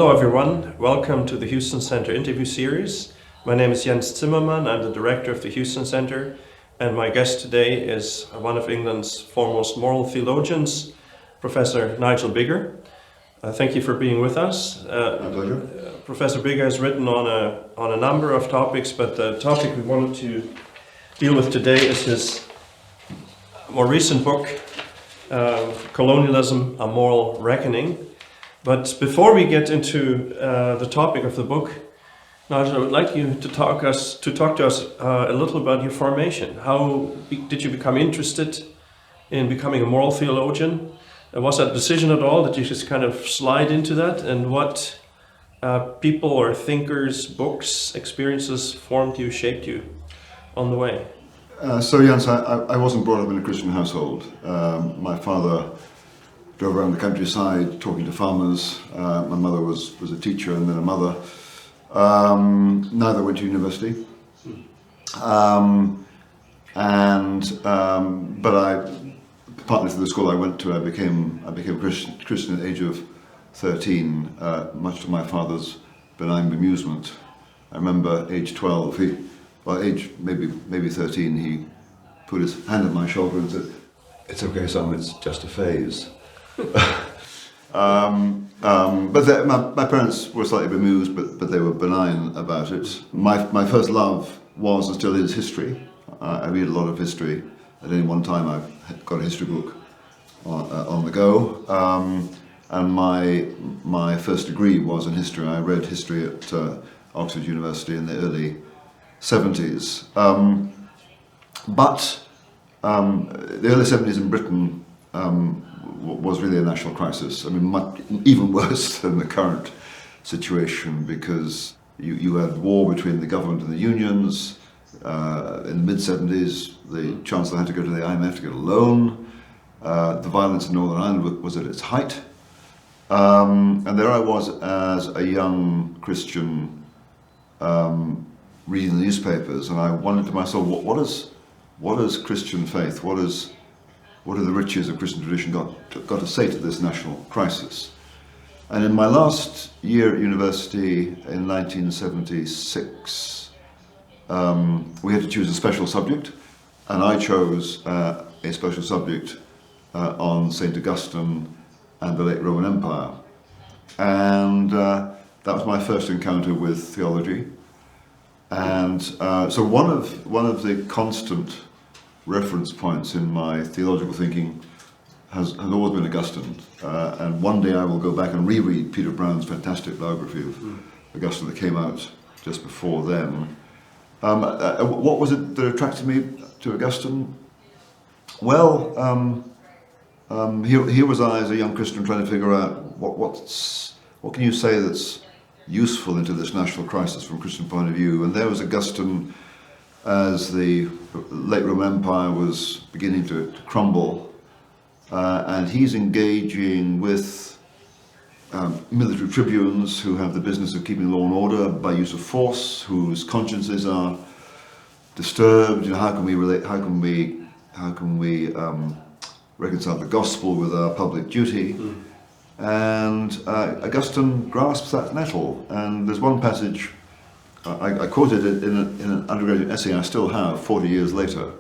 Hello everyone, welcome to the Houston Center interview series. My name is Jens Zimmermann, I'm the director of the Houston Center, and my guest today is one of England's foremost moral theologians, Professor Nigel Biggar. Thank you for being with us. My pleasure. Professor Biggar has written on a number of topics, but the topic we wanted to deal with today is his more recent book, Colonialism, A Moral Reckoning. But before we get into the topic of the book, Nigel, I would like you to talk to us a little about your formation. How did you become interested in becoming a moral theologian? Was that a decision at all that you just kind of slide into that? And what people or thinkers, books, experiences formed you, shaped you on the way? So Jens, I wasn't brought up in a Christian household. My father drove around the countryside talking to farmers. My mother was a teacher and then a mother. Neither went to university. But partly through the school I went to, I became Christian at the age of 13, much to my father's benign bemusement. I remember age 12, maybe 13, he put his hand on my shoulder and said, "It's okay, son, it's just a phase." But my parents were slightly bemused, but they were benign about it. My first love was and still is history. I read a lot of history. At any one time I've got a history book on the go. And my first degree was in history. I read history at Oxford University in the early 70s. But the early 70s in Britain was really a national crisis. I mean, even worse than the current situation, because you had war between the government and the unions. In the mid-70s, the Chancellor had to go to the IMF to get a loan. The violence in Northern Ireland was at its height. And there I was as a young Christian reading the newspapers, and I wondered to myself, what is Christian faith? What are the riches of Christian tradition got to say to this national crisis? And in my last year at university in 1976, we had to choose a special subject, and I chose a special subject on St. Augustine and the late Roman Empire. And that was my first encounter with theology. And so one of the constant reference points in my theological thinking has always been Augustine, and one day I will go back and reread Peter Brown's fantastic biography of Augustine that came out just before then. What was it that attracted me to Augustine? Well, here was I as a young Christian trying to figure out what can you say that's useful into this national crisis from a Christian point of view, and there was Augustine as the late Roman Empire was beginning to crumble, and he's engaging with military tribunes who have the business of keeping law and order by use of force, whose consciences are disturbed. You know, how can we reconcile the gospel with our public duty? And Augustine grasps that nettle, and there's one passage. I quoted it in an undergraduate essay I still have 40 years later,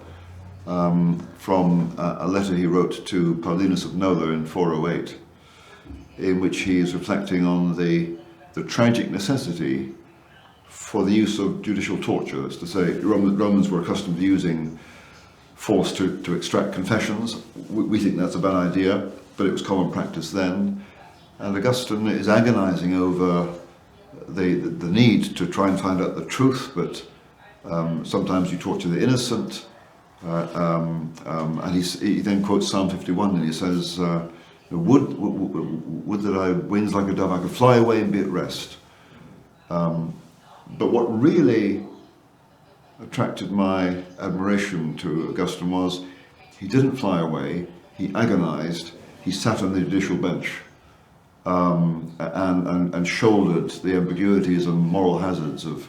from a letter he wrote to Paulinus of Nola in 408, in which he is reflecting on the tragic necessity for the use of judicial torture. That's to say, Romans were accustomed to using force to extract confessions. We think that's a bad idea, but it was common practice then. And Augustine is agonizing over the need to try and find out the truth, but sometimes you torture the innocent. And he then quotes Psalm 51, and he says, would that I wings like a dove, I could fly away and be at rest. But what really attracted my admiration to Augustine was he didn't fly away, he agonized, he sat on the judicial bench and shouldered the ambiguities and moral hazards of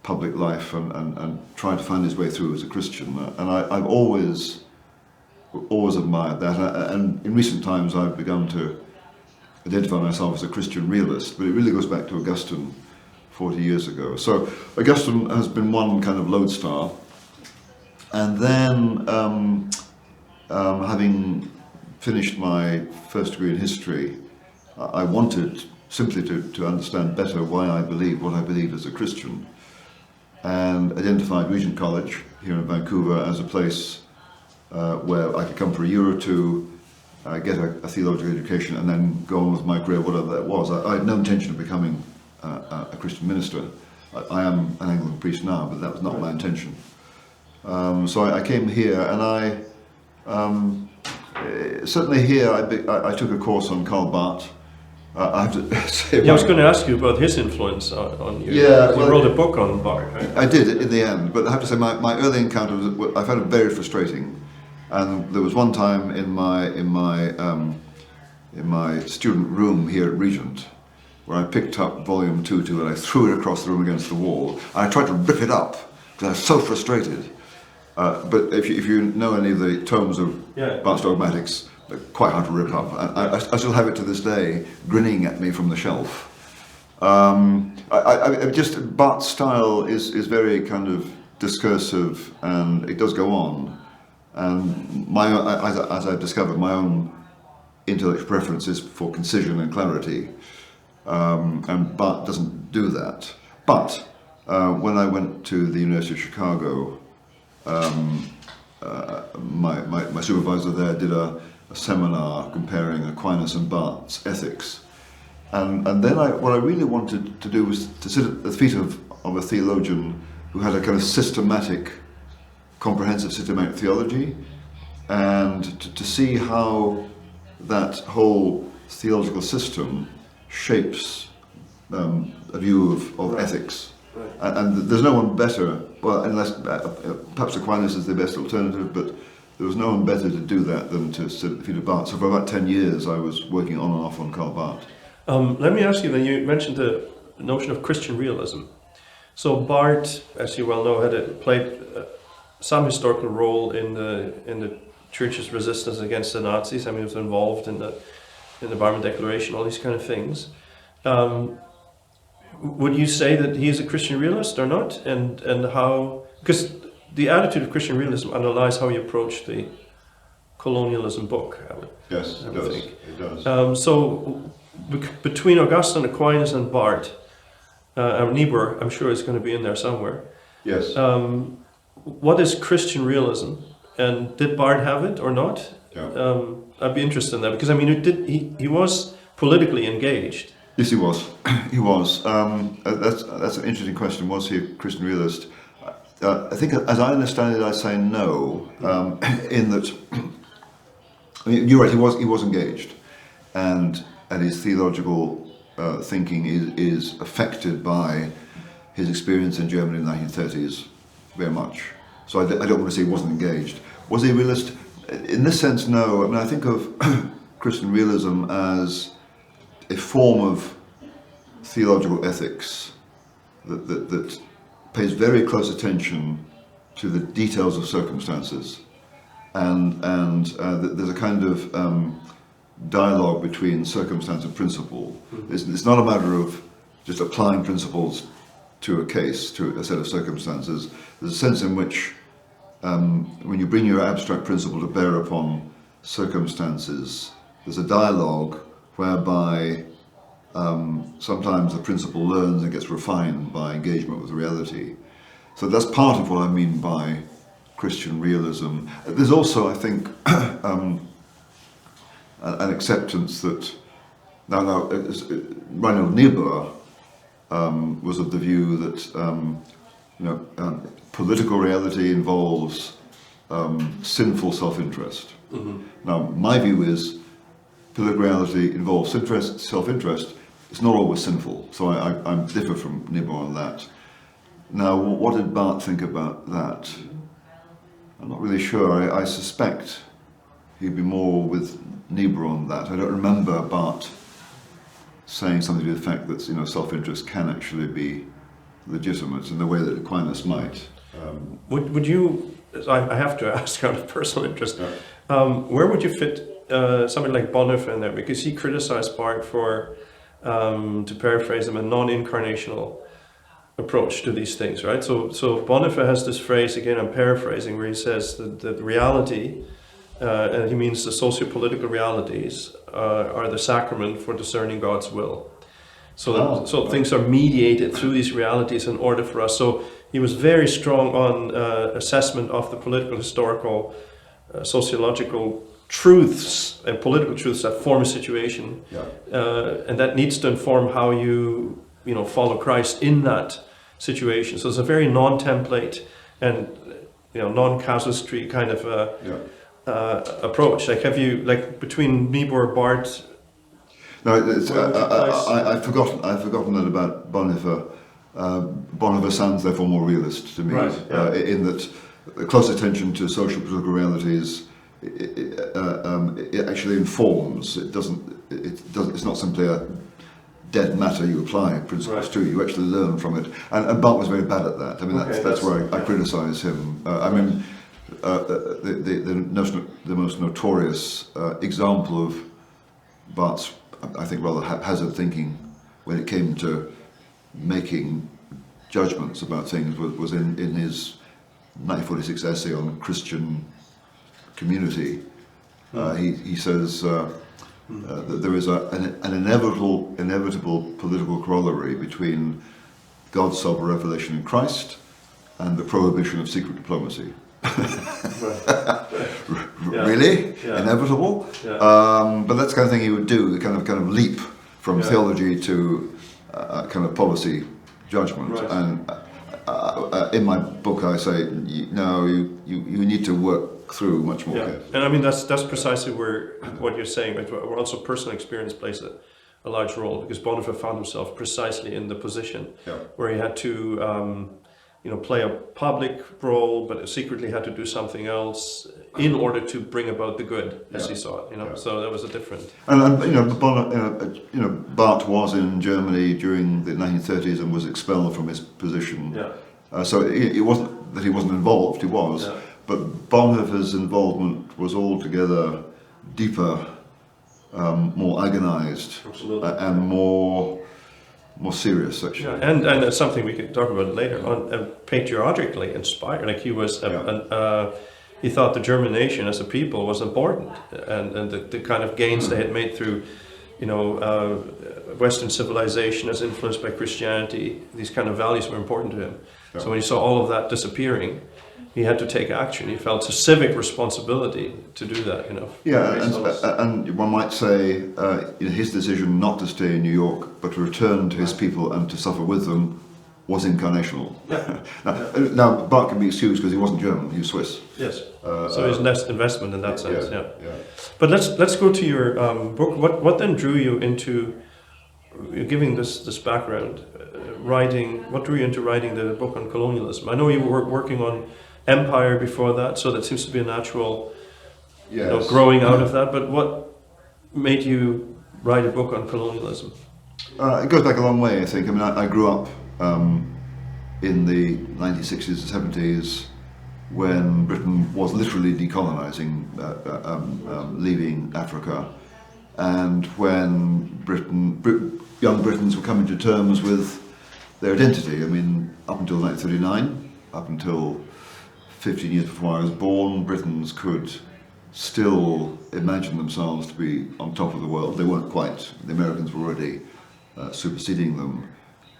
public life and tried to find his way through as a Christian. And I've always admired that, and in recent times I've begun to identify myself as a Christian realist, but it really goes back to Augustine 40 years ago. So Augustine has been one kind of lodestar, and then having finished my first degree in history, I wanted simply to understand better why I believed what I believed as a Christian, and identified Regent College here in Vancouver as a place where I could come for a year or two, get a theological education, and then go on with my career, whatever that was. I had no intention of becoming a Christian minister. I am an Anglican priest now, but that was not my intention. So I came here, and certainly here I took a course on Karl Barth. I have to say, I was going to ask you about his influence on you. Yeah, you wrote a book on Barth, right? I did in the end, but I have to say my early encounter I found it very frustrating. And there was one time in my student room here at Regent where I picked up volume 2 and I threw it across the room against the wall. And I tried to rip it up because I was so frustrated. But if you know any of the tomes of Barth's dogmatics, they're quite hard to rip up. I still have it to this day, grinning at me from the shelf. Just Barth's style is very kind of discursive, and it does go on. And as I've discovered, my own intellectual preference is for concision and clarity, and Barth doesn't do that. But when I went to the University of Chicago, my supervisor there did a seminar comparing Aquinas and Barth's ethics, and then what I really wanted to do was to sit at the feet of a theologian who had a kind of comprehensive systematic theology, and to see how that whole theological system shapes a view of ethics. Right. And there's no one better, well, unless perhaps Aquinas is the best alternative, but there was no one better to do that than to sit at the feet of Barth. So for about 10 years I was working on and off on Karl Barth. Let me ask you then, you mentioned the notion of Christian realism. So Barth, as you well know, played some historical role in the church's resistance against the Nazis. I mean, he was involved in the Environment Declaration, all these kind of things. Would you say that he is a Christian realist or not? And how? Because the attitude of Christian realism underlies how you approach the Colonialism book. Yes, it does. It does. So between Augustine, Aquinas, and Barth, Niebuhr, I'm sure is going to be in there somewhere. Yes. What is Christian realism, and did Barth have it or not? Yeah. I'd be interested in that, because I mean, he was politically engaged. Yes, he was. He was. That's an interesting question. Was he a Christian realist? I think, as I understand it, I say no. In that, I mean, you're right. He was engaged, and his theological thinking is affected by his experience in Germany in the 1930s. Very much. So I don't want to say he wasn't engaged. Was he a realist? In this sense, no. I mean, I think of Christian realism as a form of theological ethics that pays very close attention to the details of circumstances, and there's a kind of dialogue between circumstance and principle. It's not a matter of just applying principles to a case, to a set of circumstances. There's a sense in which when you bring your abstract principle to bear upon circumstances, there's a dialogue whereby sometimes the principle learns and gets refined by engagement with reality. So that's part of what I mean by Christian realism. There's also, I think, an acceptance that now Reinhold Niebuhr was of the view that political reality involves sinful self-interest. Mm-hmm. Now, my view is political reality involves self-interest. It's not always sinful, so I differ from Niebuhr on that. Now, what did Barth think about that? I'm not really sure. I suspect he'd be more with Niebuhr on that. I don't remember Barth saying something to the effect that self-interest can actually be legitimate in the way that Aquinas might. Would you? I have to ask out of personal interest. Yeah. Where would you fit somebody like Bonhoeffer in there, because he criticized Barth for, to paraphrase him, a non-incarnational approach to these things, right? So Bonhoeffer has this phrase, again I'm paraphrasing, where he says that reality, and he means the socio-political realities, are the sacrament for discerning God's will. So things are mediated through these realities in order for us. So he was very strong on assessment of the political, historical, sociological truths and political truths that form a situation, and that needs to inform how you follow Christ in that situation. So it's a very non-template and non-casuistry kind of approach. Like, have you, like, between Niebuhr, Barth? No, I've forgotten that about Bonhoeffer. Bonhoeffer sounds therefore more realist to me, right, in that close attention to social political realities. It actually informs. It's not simply a dead matter you apply principles to. You actually learn from it. And Barth was very bad at that. I mean, that's where I criticise him. The most notorious example of Barth's, I think, rather haphazard thinking when it came to making judgments about things was in his 1946 essay on Christian community. He says that there is an inevitable political corollary between God's self-revelation in Christ and the prohibition of secret diplomacy. Really? Inevitable? But that's the kind of thing he would do, the kind of leap from theology to kind of policy judgment. And in my book I say, you need to work through much more carefully. And I mean, that's precisely where what you're saying, right? Where also personal experience plays a large role, because Bonhoeffer found himself precisely in the position where he had to play a public role, but secretly had to do something else in order to bring about the good, as he saw it. So that was a different. And Barth was in Germany during the 1930s and was expelled from his position. So it wasn't that he wasn't involved; he was. But Bonhoeffer's involvement was altogether deeper, more agonised, and more serious, actually. And it's something we could talk about later on. Patriotically inspired, like he was. He thought the German nation as a people was important, and the kind of gains they had made through, Western civilization as influenced by Christianity. These kind of values were important to him. So when he saw all of that disappearing, he had to take action. He felt a civic responsibility to do that. And one might say his decision not to stay in New York but to return to his people and to suffer with them was incarnational. Now Barth can be excused because he wasn't German; he was Swiss. Yes. So his next investment in that sense. But let's go to your book. What then drew you into giving this background, writing? What drew you into writing the book on colonialism? I know you were working on empire before that, so that seems to be a natural growing out of that. But what made you write a book on colonialism? It goes back a long way, I think. I mean, I grew up in the 1960s and 70s when Britain was literally decolonising, leaving Africa, and when young Britons were coming to terms with their identity. I mean, up until 1939, up until 15 years before I was born, Britons could still imagine themselves to be on top of the world. They weren't quite. The Americans were already superseding them.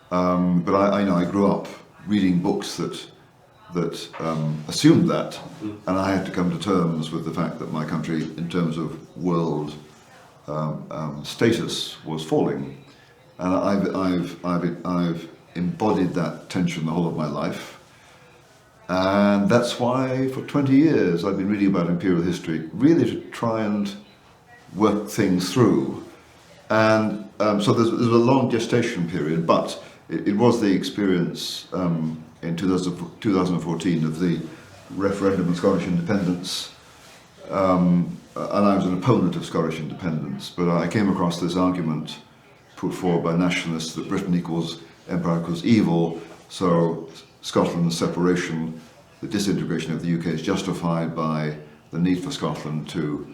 But I grew up reading books that assumed that, and I had to come to terms with the fact that my country, in terms of world status, was falling. And I've embodied that tension the whole of my life. And that's why for 20 years I've been reading about imperial history, really to try and work things through. And so there's a long gestation period, but it was the experience in 2014 of the referendum on Scottish independence, and I was an opponent of Scottish independence, but I came across this argument put forward by nationalists that Britain equals empire equals evil, so Scotland's separation, the disintegration of the UK is justified by the need for Scotland to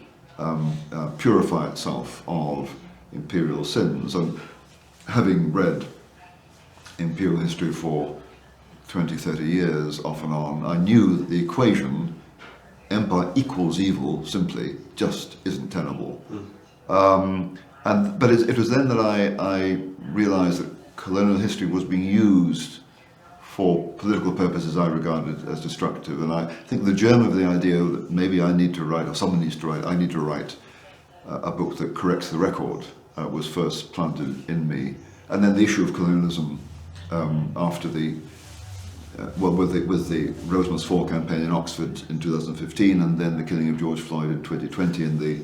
purify itself of imperial sins. And having read imperial history for 20, 30 years off and on, I knew that the equation empire equals evil simply just isn't tenable. But it was then that I realized that colonial history was being used for political purposes I regarded as destructive. And I think the germ of the idea that maybe I need to write, or someone needs to write, I need to write a book that corrects the record was first planted in me. And then the issue of colonialism after with the Roseman's Fall campaign in Oxford in 2015, and then the killing of George Floyd in 2020, and the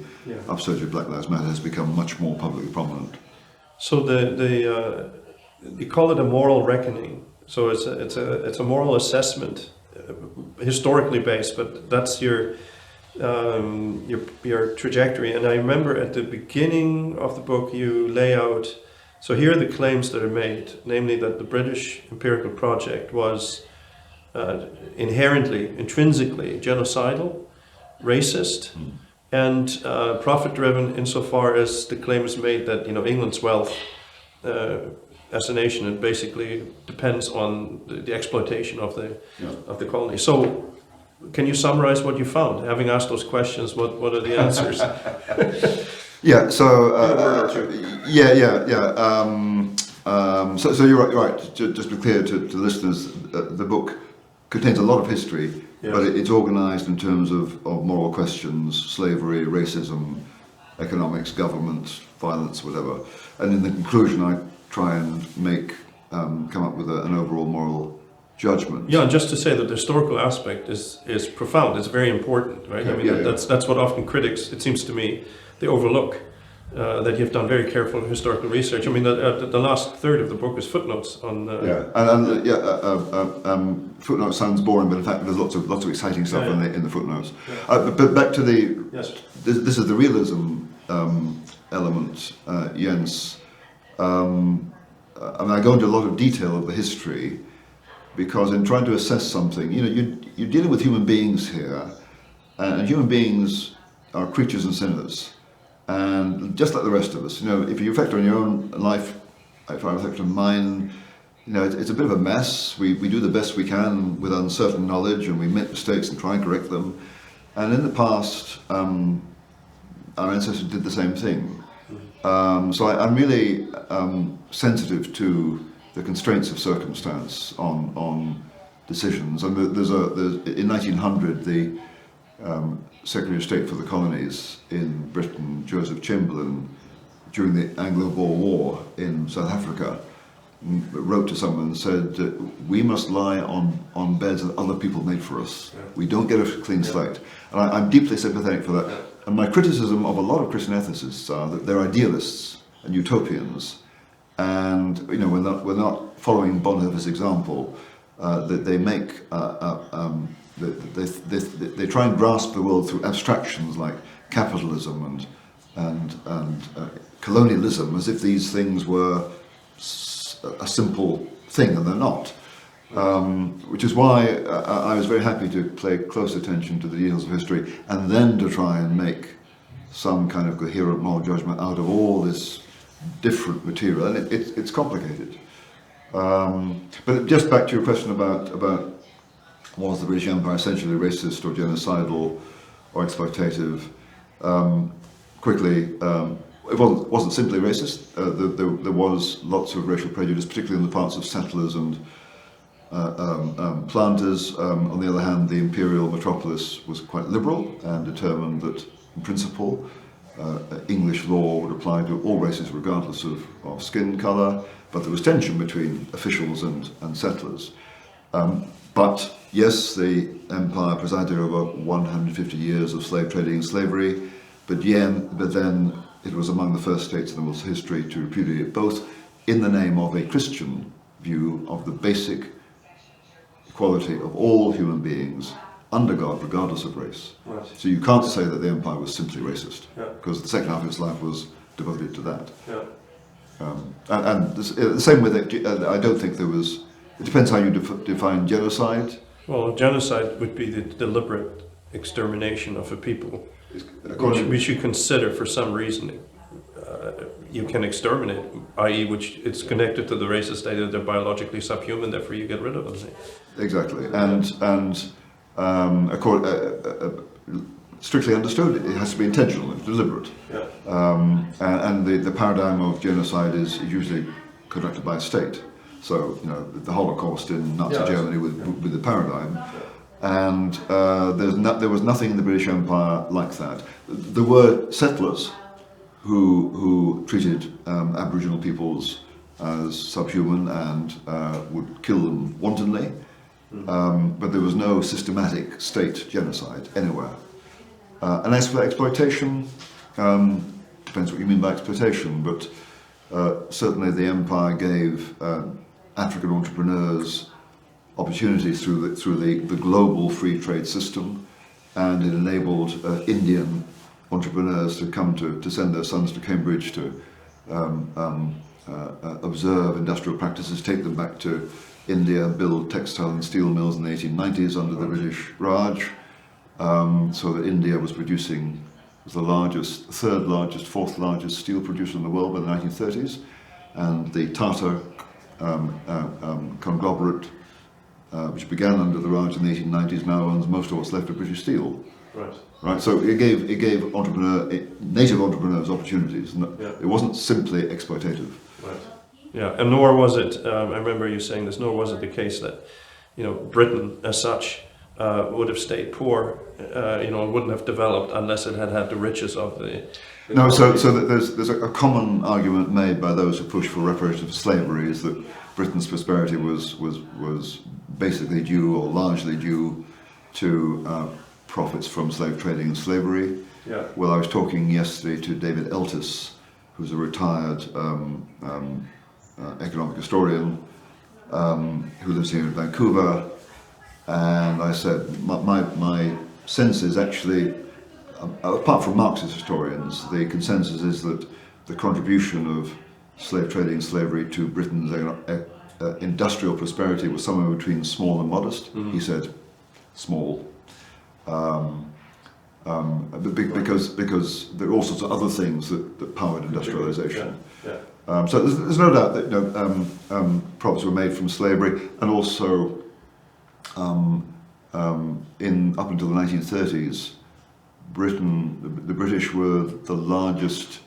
upsurge of Black Lives Matter has become much more publicly prominent. So you call it a moral reckoning. So it's a moral assessment, historically based, but that's your trajectory. And I remember at the beginning of the book you lay out. So here are the claims that are made, namely that the British empirical project was intrinsically genocidal, racist, and profit-driven insofar as the claim is made that England's wealth as a nation, it basically depends on the exploitation of the colony. So, can you summarize what you found? Having asked those questions, what are the answers? Yeah. So So you're right. Just to be clear to listeners, the book contains a lot of history, but it's organised in terms of moral questions, slavery, racism, economics, government, violence, whatever. And in the conclusion, I try and come up with an overall moral judgment. Yeah, and just to say that the historical aspect is profound. It's very important, right? That's what often critics, it seems to me, they overlook. That you've done very careful historical research. I mean, the last third of the book is footnotes on. Footnotes sounds boring, but in fact, there's lots of exciting stuff in the footnotes. But back to this is the realism element, Jens. I go into a lot of detail of the history because in trying to assess something, you're dealing with human beings here, and human beings are creatures and sinners. And just like the rest of us, if you reflect on your own life, if I reflect on mine, it's a bit of a mess. We do the best we can with uncertain knowledge, and we make mistakes and try and correct them. And in the past, our ancestors did the same thing. So I'm really sensitive to the constraints of circumstance on decisions. And in 1900, the Secretary of State for the Colonies in Britain, Joseph Chamberlain, during the Anglo-Boer War in South Africa, wrote to someone and said, we must lie on beds that other people made for us. We don't get a clean slate. And I'm deeply sympathetic for that. And my criticism of a lot of Christian ethicists are that they're idealists and utopians. And we're not following Bonhoeffer's example, that they make they try and grasp the world through abstractions like capitalism and colonialism, as if these things were a simple thing, and they're not. Which is why I was very happy to pay close attention to the details of history, and then to try and make some kind of coherent moral judgment out of all this different material, and it's complicated. But just back to your question about was the British Empire essentially racist or genocidal or exploitative? Quickly, it wasn't simply racist. There was lots of racial prejudice, particularly in the parts of settlers and planters. On the other hand, the imperial metropolis was quite liberal and determined that, in principle, English law would apply to all races regardless of skin colour, but there was tension between officials and settlers. But yes, the empire presided over 150 years of slave trading and slavery, but then it was among the first states in the world's history to repudiate both in the name of a Christian view of the basic equality of all human beings under God, regardless of race. Right. So you can't say that the empire was simply racist, because the second half of its life was devoted to that. Yeah. And the same with it, I don't think there was. It depends how you define genocide. Well, genocide would be the deliberate extermination of a people, According- which you consider for some reason you can exterminate, i.e. which it's connected to the racist idea that they're biologically subhuman, therefore you get rid of them. Exactly, strictly understood, it has to be intentional and deliberate. Yeah. And the paradigm of genocide is usually conducted by a state. So, you know, the Holocaust in Nazi Germany with the paradigm. And there was nothing in the British Empire like that. There were settlers who treated Aboriginal peoples as subhuman and would kill them wantonly. But there was no systematic state genocide anywhere. And as for exploitation, depends what you mean by exploitation, but certainly the empire gave African entrepreneurs opportunities through the global free trade system, and it enabled Indian entrepreneurs to come to send their sons to Cambridge to observe industrial practices, take them back to India, build textile and steel mills in the 1890s under the British Raj, so that India was the largest, third largest, fourth largest steel producer in the world by the 1930s, and the Tata conglomerate, which began under the Raj in the 1890s, now owns most of what's left of British Steel. Right. So it gave native entrepreneurs opportunities. It wasn't simply exploitative. Right. Yeah, and nor was it. I remember you saying this. Nor was it the case that, you know, Britain as such would have stayed poor. You know, wouldn't have developed unless it had had the riches of the. No. So there's a common argument made by those who push for reparations for slavery is that Britain's prosperity was basically due or largely due to profits from slave trading and slavery. Yeah. Well, I was talking yesterday to David Eltis, who's a retired economic historian who lives here in Vancouver, and I said my sense is actually, apart from Marxist historians, the consensus is that the contribution of slave trading and slavery to Britain's industrial prosperity was somewhere between small and modest. He said small. Because there are all sorts of other things that powered industrialization. So there's no doubt that profits were made from slavery, and also up until the 1930s, the British were the largest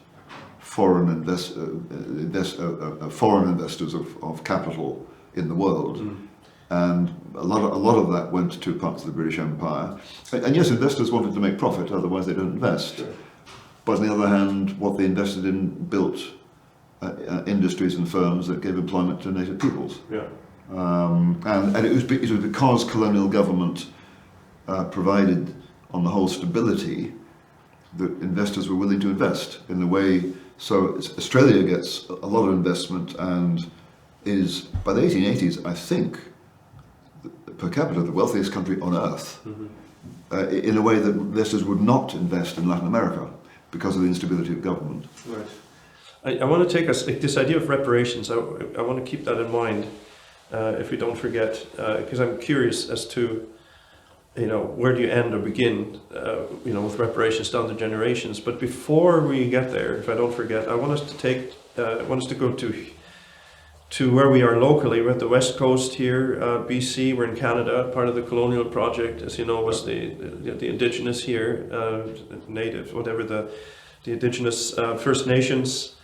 foreign investors of capital in the world. And a lot of that went to parts of the British Empire. And yes, investors wanted to make profit, otherwise they don't invest. Sure. But on the other hand, what they invested in built industries and firms that gave employment to native peoples. Yeah. And it was because colonial government provided, on the whole, stability that investors were willing to invest in the way. So Australia gets a lot of investment and is, by the 1880s, I think, per capita, the wealthiest country on earth, in a way that investors would not invest in Latin America because of the instability of government. Right. I want to take us, this idea of reparations, I want to keep that in mind if we don't forget, because I'm curious as to, you know, where do you end or begin, you know, with reparations down the generations. But before we get there, if I don't forget, I want us to go to where we are locally. We're at the west coast here, BC. We're in Canada. Part of the Colonial project, as you know, was the indigenous here, native, whatever the indigenous First Nations,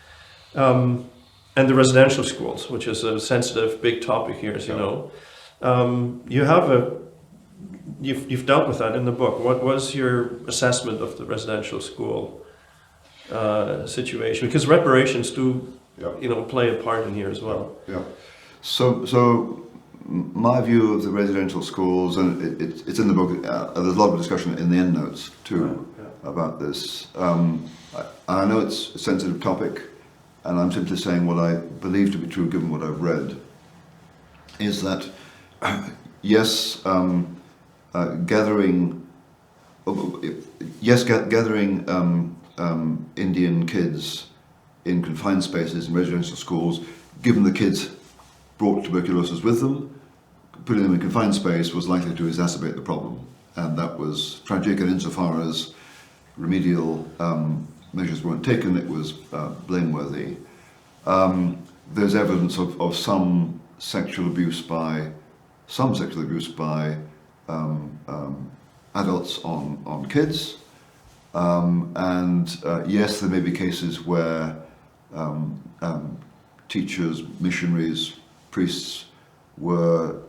and the residential schools, which is a sensitive, big topic here, as you know. You've dealt with that in the book. What was your assessment of the residential school situation? Because reparations do, you know, play a part in here as well. Yeah. So my view of the residential schools, and it's in the book. There's a lot of discussion in the endnotes too about this. I know it's a sensitive topic, and I'm simply saying what I believe to be true, given what I've read. Is that yes, gathering Indian kids in confined spaces in residential schools, given the kids brought tuberculosis with them, putting them in confined space was likely to exacerbate the problem. and that was tragic, and insofar as remedial measures weren't taken, it was blameworthy. There's evidence of some sexual abuse by adults on kids, and yes, there may be cases where teachers, missionaries, priests were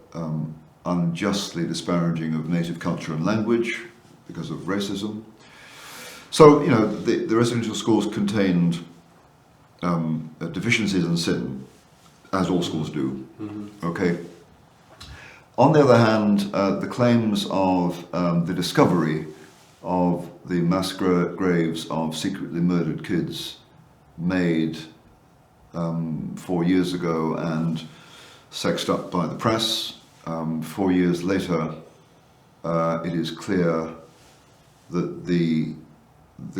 unjustly disparaging of native culture and language because of racism. So, you know, the residential schools contained deficiencies and sin, as all schools do. Mm-hmm. Okay. On the other hand, the claims of the discovery of the mass graves of secretly murdered kids made 4 years ago and sexed up by the press, 4 years later, it is clear that the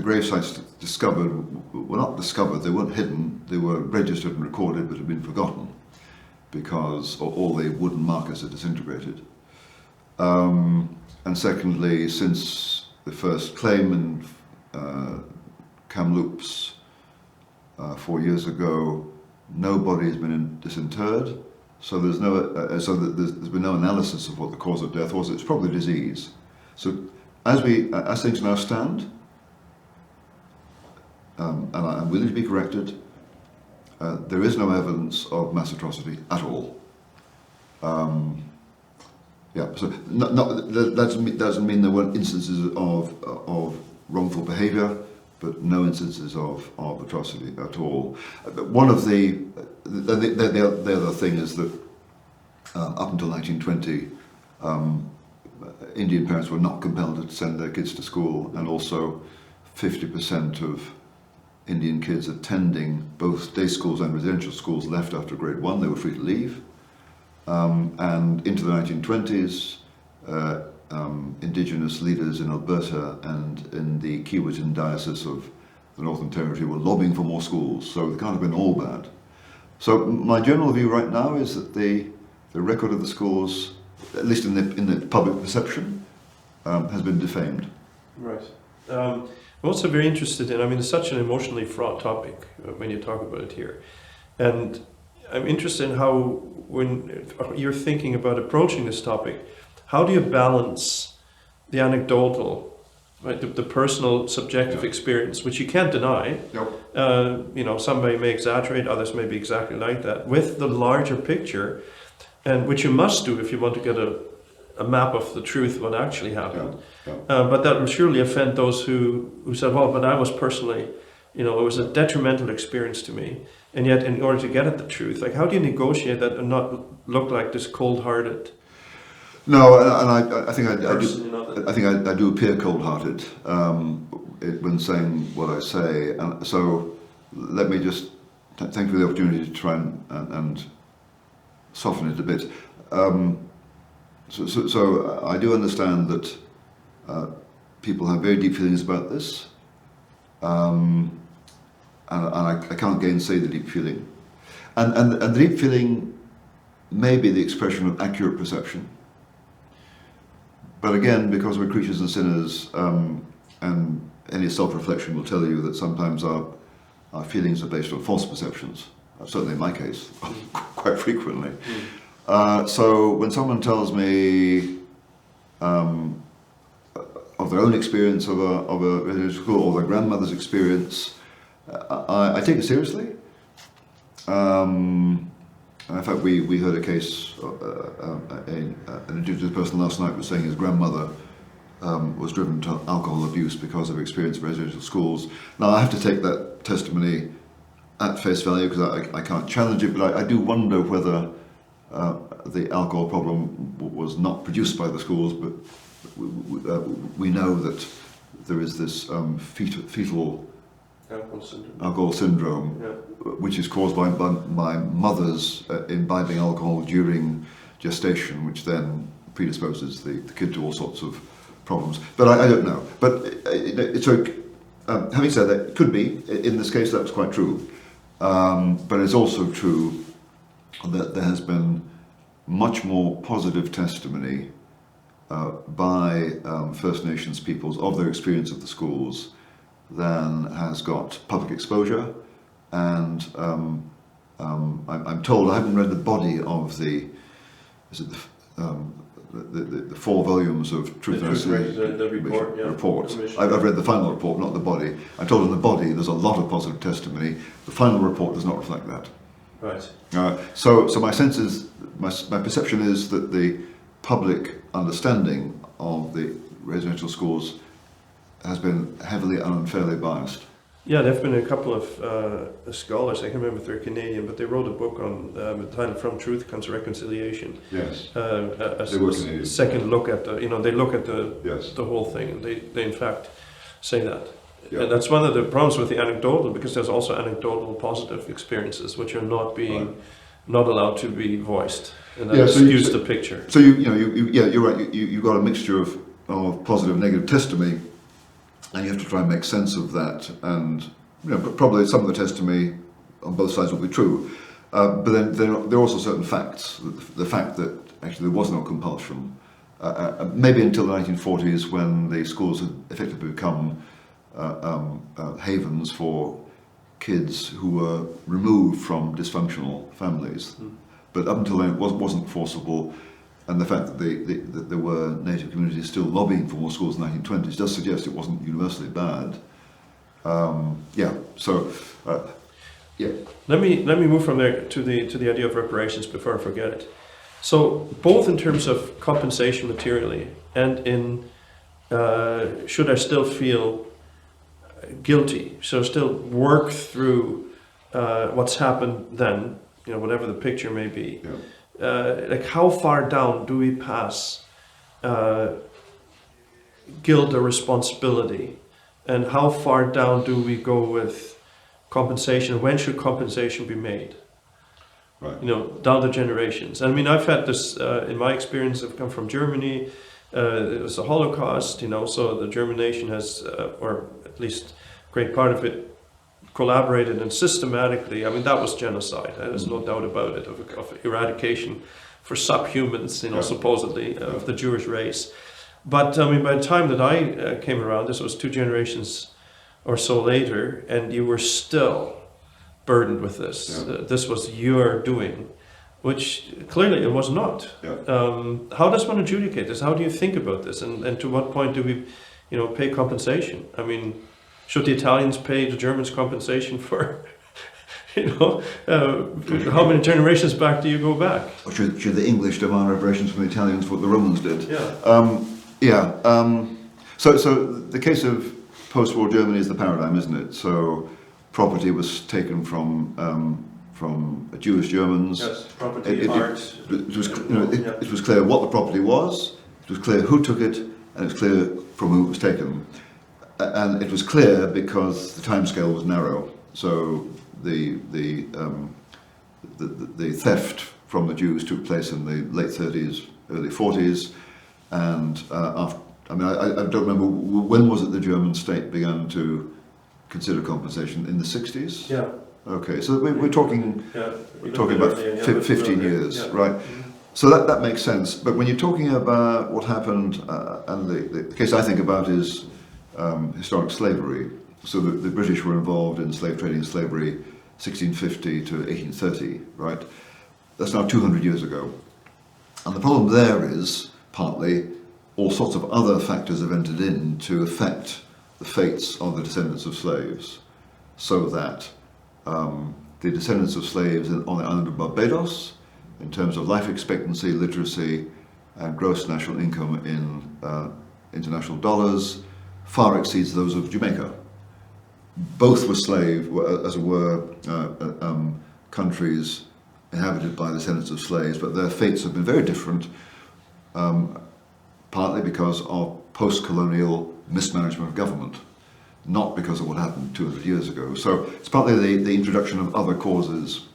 grave sites discovered were not discovered, they weren't hidden, they were registered and recorded but had been forgotten because all the wooden markers had disintegrated. And secondly, since the first claim in Kamloops 4 years ago, nobody has been disinterred, so there's been no analysis of what the cause of death was. It's probably disease. So as things now stand, and I'm willing to be corrected, there is no evidence of mass atrocity at all. So that doesn't mean there weren't instances of wrongful behaviour, but no instances of atrocity at all. One of the other thing is that up until 1920, Indian parents were not compelled to send their kids to school, and also 50% of Indian kids attending both day schools and residential schools left after grade 1. They were free to leave. And into the 1920s, indigenous leaders in Alberta and in the Keewatin Diocese of the Northern Territory were lobbying for more schools, so it can't have been all bad. So my general view right now is that the record of the schools, at least in the public perception, has been defamed. Right. I'm also very interested in, I mean, it's such an emotionally fraught topic when you talk about it here. And I'm interested in how, when you're thinking about approaching this topic, how do you balance the anecdotal, right, the personal, subjective experience, which you can't deny. Yep. Somebody may exaggerate, others may be exactly like that, with the larger picture, and which you must do if you want to get a map of the truth, what actually happened. Yeah. But that will surely offend those who said, well, but I was personally, it was a detrimental experience to me. And yet, in order to get at the truth, like, how do you negotiate that and not look like this cold-hearted? No, and I think I do appear cold-hearted when saying what I say. And so let me just thank you for the opportunity to try and soften it a bit. So I do understand that people have very deep feelings about this, and I can't gainsay the deep feeling. And the deep feeling may be the expression of accurate perception. But again, because we're creatures and sinners, and any self-reflection will tell you that sometimes our feelings are based on false perceptions. Certainly in my case, quite frequently. So when someone tells me of their own experience of a residential school or their grandmother's experience, I take it seriously. In fact, we heard a case, an Indigenous person last night was saying his grandmother was driven to alcohol abuse because of experience in residential schools. Now, I have to take that testimony at face value because I can't challenge it, but I do wonder whether the alcohol problem was not produced by the schools, but we know that there is this fetal alcohol syndrome, which is caused by mothers imbibing alcohol during gestation, which then predisposes the kid to all sorts of problems. But I don't know. But having said that, it could be. In this case, that was quite true. But it's also true that there has been much more positive testimony by First Nations peoples of their experience of the schools than has got public exposure. And I'm told, I haven't read the body of the 4 volumes of Truth and Mercy the report. Yeah. Report. I've read the final report, not the body. I'm told in the body there's a lot of positive testimony. The final report does not reflect that. Right. So my sense is, my perception is that the public understanding of the residential schools has been heavily and unfairly biased. Yeah, there have been a couple of scholars, I can't remember if they're Canadian, but they wrote a book on the title From Truth Comes Reconciliation. Yes. They were Canadian. Second look at the, they look at the whole thing, and they in fact say that. Yeah. And that's one of the problems with the anecdotal, because there's also anecdotal positive experiences which are not being, not allowed to be voiced, and that skews the picture. So you're right. You've got a mixture of positive and negative testimony. And you have to try and make sense of that, and probably some of the testimony on both sides will be true, but then there are also certain facts. The fact that actually there was no compulsion, maybe until the 1940s, when the schools had effectively become havens for kids who were removed from dysfunctional families. But up until then, it wasn't forcible. And the fact that there were native communities still lobbying for more schools in the 1920s does suggest it wasn't universally bad. Let me move from there to the idea of reparations before I forget it. So both in terms of compensation materially and in should I still feel guilty, so still work through what's happened then, whatever the picture may be. Yeah. Like how far down do we pass guilt or responsibility, and how far down do we go with compensation? When should compensation be made? Right. Down the generations. I mean, I've had this in my experience. I've come from Germany. It was the Holocaust, so the German nation has, or at least a great part of it, collaborated and systematically, that was genocide, there's no doubt about it, of eradication for subhumans, supposedly, of the Jewish race. But by the time that I came around, this was 2 generations or so later, and you were still burdened with this. Yeah. This was your doing, which clearly it was not. Yeah. How does one adjudicate this? How do you think about this? And to what point do we, pay compensation? Should the Italians pay the Germans compensation for, how many generations back do you go back? Or should the English demand reparations from the Italians for what the Romans did? Yeah. So the case of post-war Germany is the paradigm, isn't it? So property was taken from Jewish Germans. Yes, property, art. It was clear what the property was. It was clear who took it, and it was clear from whom it was taken. And it was clear because the timescale was narrow. So the theft from the Jews took place in the late 30s, early 40s, and after. I don't remember when was it the German state began to consider compensation, in the 60s. Yeah. Okay, so we're talking about 15 years, right? Mm-hmm. So that makes sense. But when you're talking about what happened, and the case I think about is historic slavery. So the British were involved in slave trading and slavery 1650 to 1830, right? That's now 200 years ago. And the problem there is, partly, all sorts of other factors have entered in to affect the fates of the descendants of slaves, so that the descendants of slaves on the island of Barbados, in terms of life expectancy, literacy, and gross national income in international dollars, far exceeds those of Jamaica. Both were as it were, countries inhabited by descendants of slaves, but their fates have been very different, partly because of post-colonial mismanagement of government, not because of what happened 200 years ago. So it's partly the introduction of other causes.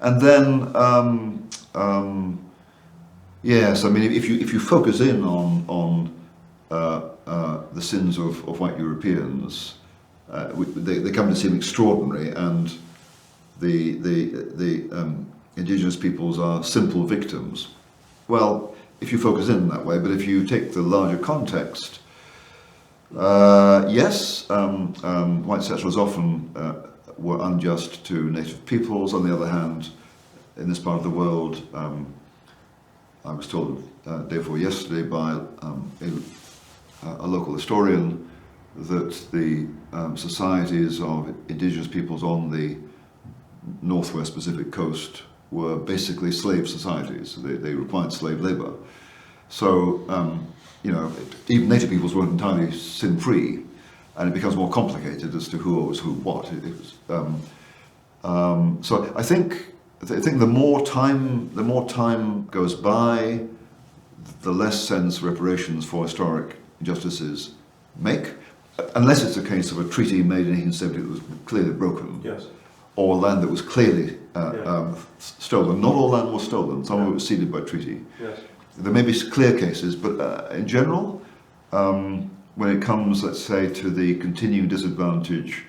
And then, yes, if you focus in on the sins of white Europeans, they come to seem extraordinary, and the indigenous peoples are simple victims. Well, if you focus in that way. But if you take the larger context, yes, white settlers often were unjust to native peoples. On the other hand, in this part of the world, I was told day before yesterday by a local historian that the societies of indigenous peoples on the northwest Pacific coast were basically slave societies. They required slave labour. So, you know, even native peoples weren't entirely sin-free, and it becomes more complicated as to who owes who what. So I think the more time goes by, the less sense reparations for historic injustices make, unless it's a case of a treaty made in 1870 that was clearly broken, Yes. or land that was clearly stolen. Not all land was stolen, some of it was ceded by treaty. Yes. There may be clear cases, but in general, when it comes, let's say, to the continuing disadvantage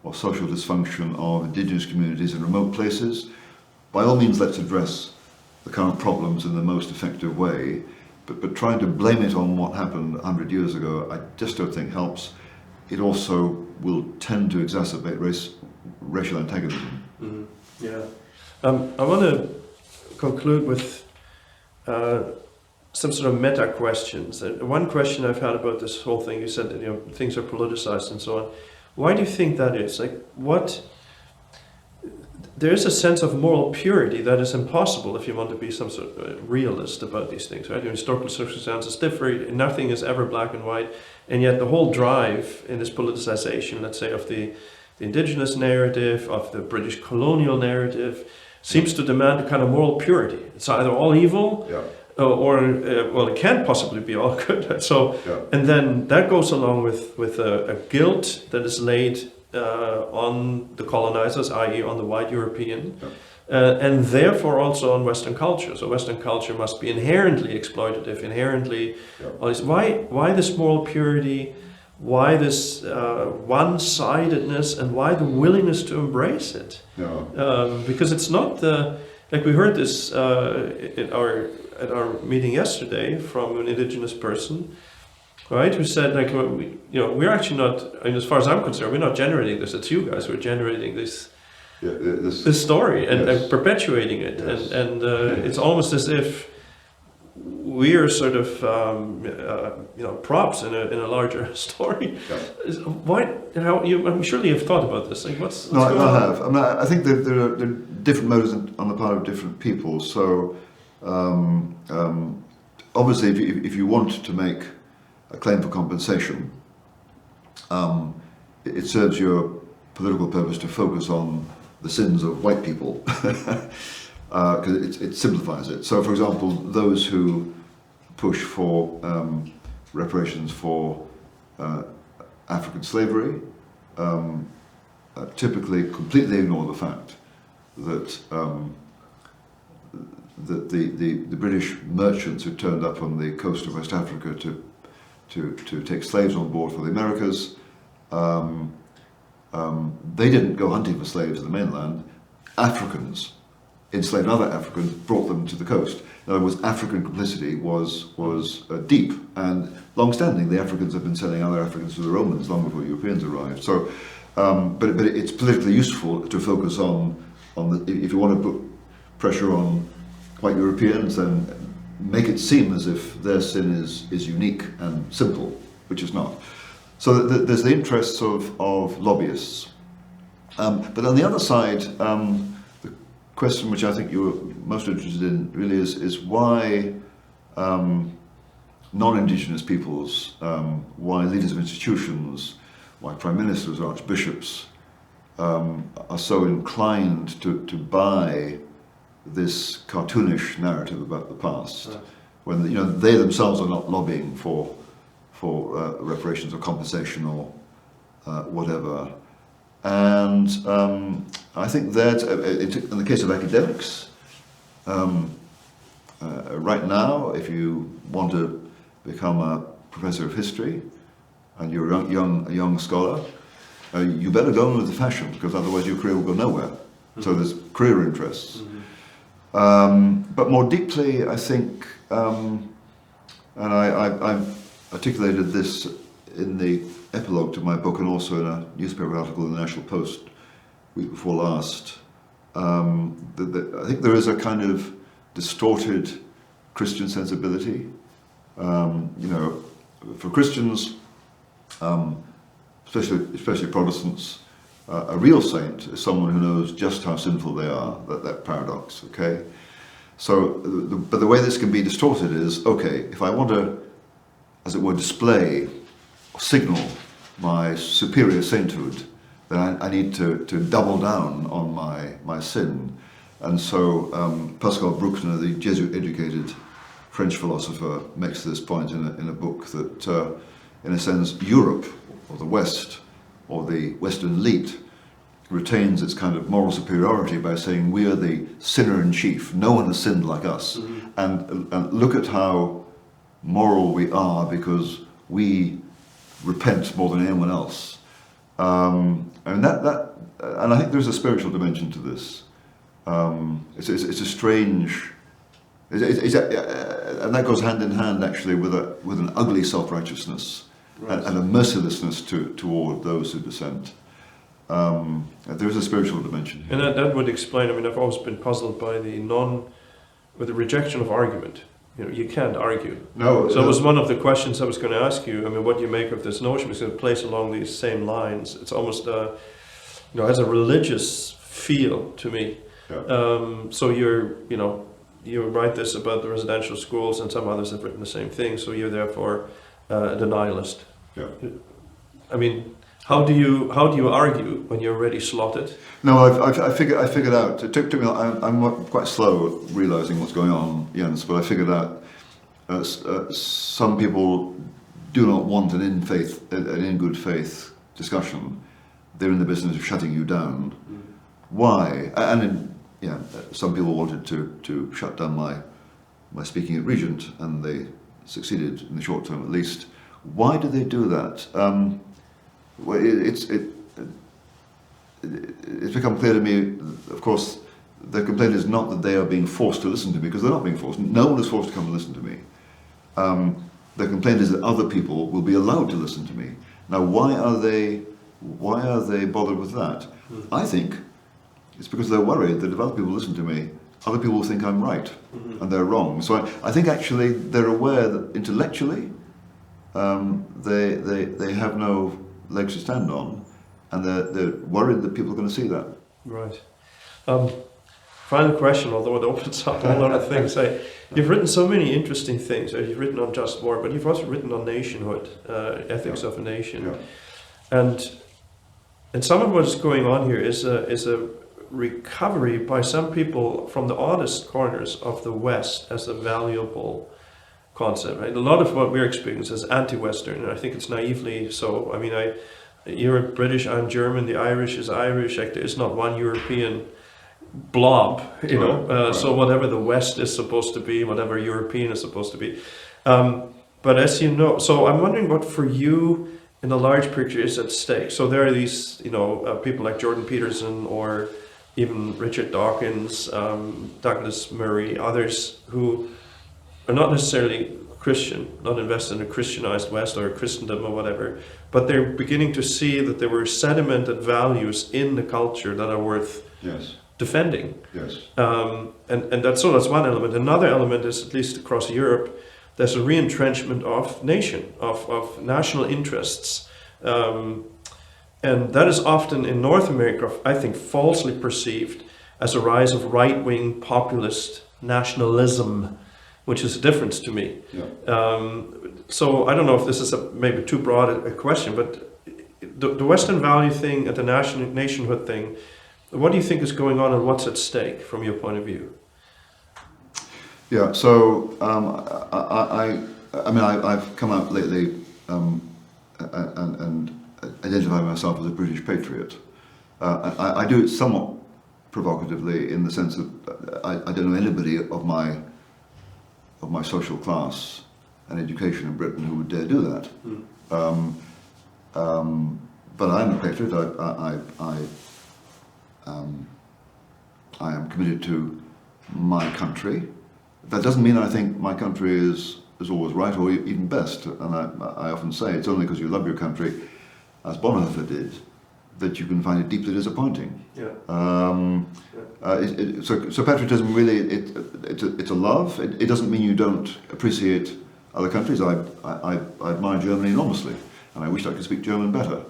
or social dysfunction of indigenous communities in remote places, by all means let's address the current problems in the most effective way, but trying to blame it on what happened 100 years ago, I just don't think helps. It also will tend to exacerbate racial antagonism. Mm-hmm. Yeah. I want to conclude with some sort of meta questions. One question I've had about this whole thing, you said that, you know, things are politicized and so on. Why do you think that is? Like, what? There is a sense of moral purity that is impossible if you want to be some sort of realist about these things, right? Historical circumstances differ, nothing is ever black and white, and yet the whole drive in this politicization, let's say, of the indigenous narrative, of the British colonial narrative, seems to demand a kind of moral purity. It's either all evil, or well, it can't possibly be all good. So, and then that goes along with a guilt that is laid on the colonizers, i.e. on the white European, and therefore also on Western culture. So Western culture must be inherently exploitative, inherently. Why this moral purity? Why this one-sidedness, and why the willingness to embrace it? Because it's not like we heard this at our meeting yesterday from an indigenous person, right, who said, like, we're actually not, I mean, as far as I'm concerned, we're not generating this. It's you guys who are generating this story and perpetuating it, and it's almost as if we're sort of props in a larger story. Why? I'm surely you've thought about this. Like, what's no, going on? I have. I mean, I think that there are different motives on the part of different people. So obviously, if you want to make a claim for compensation, it serves your political purpose to focus on the sins of white people, because it simplifies it. So, for example, those who push for reparations for African slavery typically completely ignore the fact that the British merchants who turned up on the coast of West Africa to take slaves on board for the Americas, they didn't go hunting for slaves in the mainland. Africans enslaved other Africans, brought them to the coast. In other words, African complicity was deep and long-standing. The Africans have been selling other Africans to the Romans long before Europeans arrived. So, but it's politically useful to focus on if you want to put pressure on white Europeans, then make it seem as if their sin is unique and simple, which is not. So there's the interests of lobbyists. But on the other side, the question which I think you're most interested in really is why non-Indigenous peoples, why leaders of institutions, why prime ministers or archbishops are so inclined to buy this cartoonish narrative about the past, when they themselves are not lobbying for reparations or compensation or whatever. And I think that in the case of academics, right now, if you want to become a professor of history and you're a young scholar, you better go on with the fashion, because otherwise your career will go nowhere. Mm-hmm. So there's career interests. Mm-hmm. But more deeply, I think And I've articulated this in the epilogue to my book and also in a newspaper article in the National Post week before last. I think there is a kind of distorted Christian sensibility. For Christians, especially Protestants, a real saint is someone who knows just how sinful they are. That paradox, okay? So, but the way this can be distorted is, okay, if I want to, as it were, display or signal my superior sainthood, then I need to double down on my sin. And so Pascal Bruckner, the Jesuit-educated French philosopher, makes this point in a book that, in a sense, Europe, or the West, or the Western elite, retains its kind of moral superiority by saying we are the sinner in chief. No one has sinned like us. Mm-hmm. And look at how moral we are because we repent more than anyone else. And I think there's a spiritual dimension to this. It's a strange, and that goes hand in hand actually with an ugly self-righteousness, right, and a mercilessness toward those who dissent. There is a spiritual dimension here. And that would explain, I've always been puzzled by with the rejection of argument. You can't argue. No. So it was one of the questions I was going to ask you. What do you make of this notion? Because it plays along these same lines. It's almost, has a religious feel to me. Yeah. So you write this about the residential schools, and some others have written the same thing. So you're therefore a denialist. Yeah. How do you argue when you're already slotted? No, I figured out. It took me. I'm quite slow at realizing what's going on, Jens. But I figured out some people do not want an in good faith discussion. They're in the business of shutting you down. Mm. Why? Some people wanted to shut down my speaking at Regent, and they succeeded in the short term at least. Why do they do that? Well, it's become clear to me, of course, the complaint is not that they are being forced to listen to me, because they're not being forced. No one is forced to come and listen to me. The complaint is that other people will be allowed to listen to me. Now, why are they bothered with that? Mm-hmm. I think it's because they're worried that if other people listen to me, other people will think I'm right, mm-hmm, and they're wrong. So I think actually they're aware that intellectually they have no legs to stand on, and they're worried that people are going to see that. Right. Final question, although it opens up a lot of things. You've written so many interesting things. You've written on just war, but you've also written on nationhood, ethics of a nation, and some of what's going on here is a recovery by some people from the oddest corners of the West as a valuable concept. Right? A lot of what we're experiencing is anti-Western, and I think it's naively so. You're British, I'm German, the Irish is Irish. Like, there is not one European blob, Right. So whatever the West is supposed to be, whatever European is supposed to be. But as you know, so I'm wondering what for you in the large picture is at stake. So there are these, people like Jordan Peterson or even Richard Dawkins, Douglas Murray, others who are not necessarily Christian, not invested in a Christianized West or Christendom or whatever, but they're beginning to see that there were sedimented values in the culture that are worth defending. Yes. And that's one element. Another element is, at least across Europe, there's a re-entrenchment of nation, of national interests. And that is often in North America, I think, falsely perceived as a rise of right-wing populist nationalism, which is a difference to me. Yeah. So I don't know if this is maybe too broad a question, but the Western value thing and the nationhood thing, what do you think is going on and what's at stake from your point of view? Yeah, so I've come out lately and identify myself as a British patriot. I do it somewhat provocatively in the sense that I don't know anybody of my social class and education in Britain who would dare do that. But I am a patriot. I am committed to my country. That doesn't mean I think my country is is always right or even best. And I often say it's only because you love your country, as Bonhoeffer did, that you can find it deeply disappointing. Yeah. So patriotism really, it's a love. It doesn't mean you don't appreciate other countries. I admire Germany enormously, and I wish I could speak German better.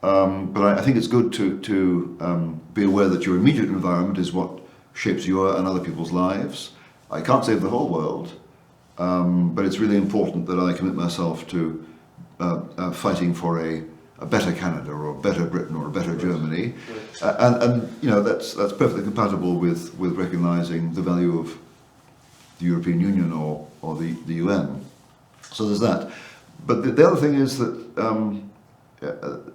But I think it's good to be aware that your immediate environment is what shapes your and other people's lives. I can't save the whole world, but it's really important that I commit myself to fighting for a better Canada or a better Britain or a better Germany, and you know that's perfectly compatible with recognising the value of the European Union or the UN. So there's that. But the other thing is that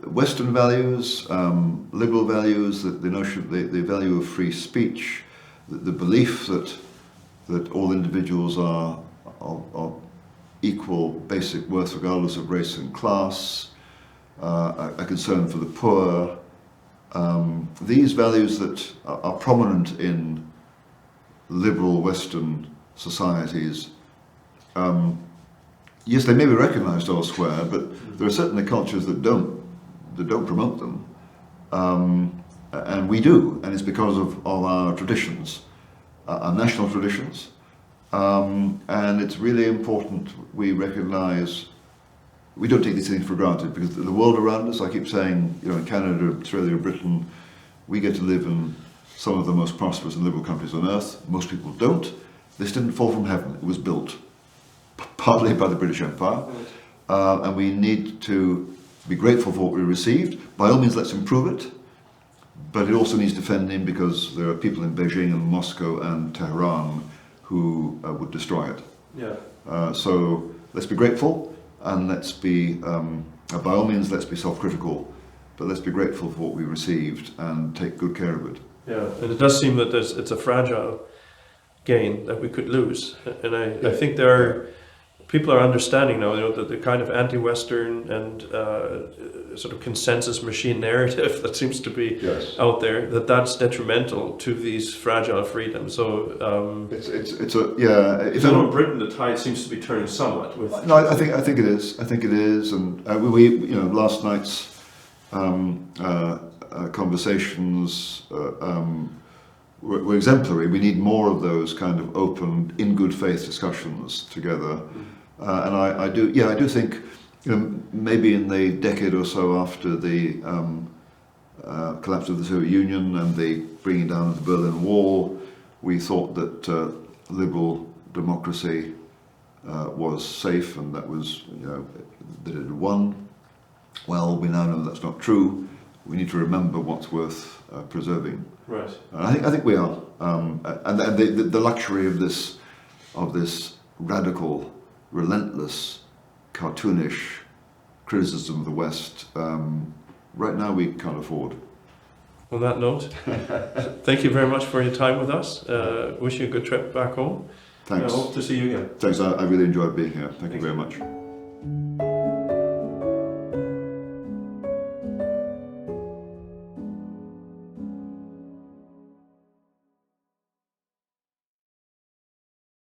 Western values, liberal values, the notion, the value of free speech, the belief that all individuals are of equal basic worth regardless of race and class, a concern for the poor. These values that are prominent in liberal Western societies, yes, they may be recognised elsewhere, but there are certainly cultures that don't promote them, and we do, and it's because of our traditions, our national traditions, and it's really important we recognise. We don't take these things for granted because the world around us, I keep saying, you know, in Canada, Australia, Britain, we get to live in some of the most prosperous and liberal countries on earth. Most people don't. This didn't fall from heaven. It was built partly by the British Empire, and we need to be grateful for what we received. By all means, let's improve it, but it also needs defending because there are people in Beijing and Moscow and Tehran who would destroy it. Yeah. So let's be grateful. And let's be, by all means, let's be self-critical, but let's be grateful for what we received and take good care of it. Yeah, and it does seem that it's a fragile gain that we could lose. And I think people are understanding now, you know, that the kind of anti-Western and sort of consensus machine narrative that seems to be out there, that's detrimental to these fragile freedoms. So If in Britain, the tide seems to be turning somewhat. No, I think it is. I think it is, and we you know, last night's conversations were exemplary. We need more of those kind of open, in good faith discussions together. And I do think, you know, maybe in the decade or so after the collapse of the Soviet Union and the bringing down of the Berlin Wall, we thought that liberal democracy was safe and that was, you know, that it had won. Well, we now know that's not true. We need to remember what's worth preserving. Right. And I think we are, and the luxury of this radical, relentless, cartoonish criticism of the West, right now we can't afford. On that note, thank you very much for your time with us. Wish you a good trip back home. Thanks. I hope to see you again. Thanks, I really enjoyed being here. Thank you very much.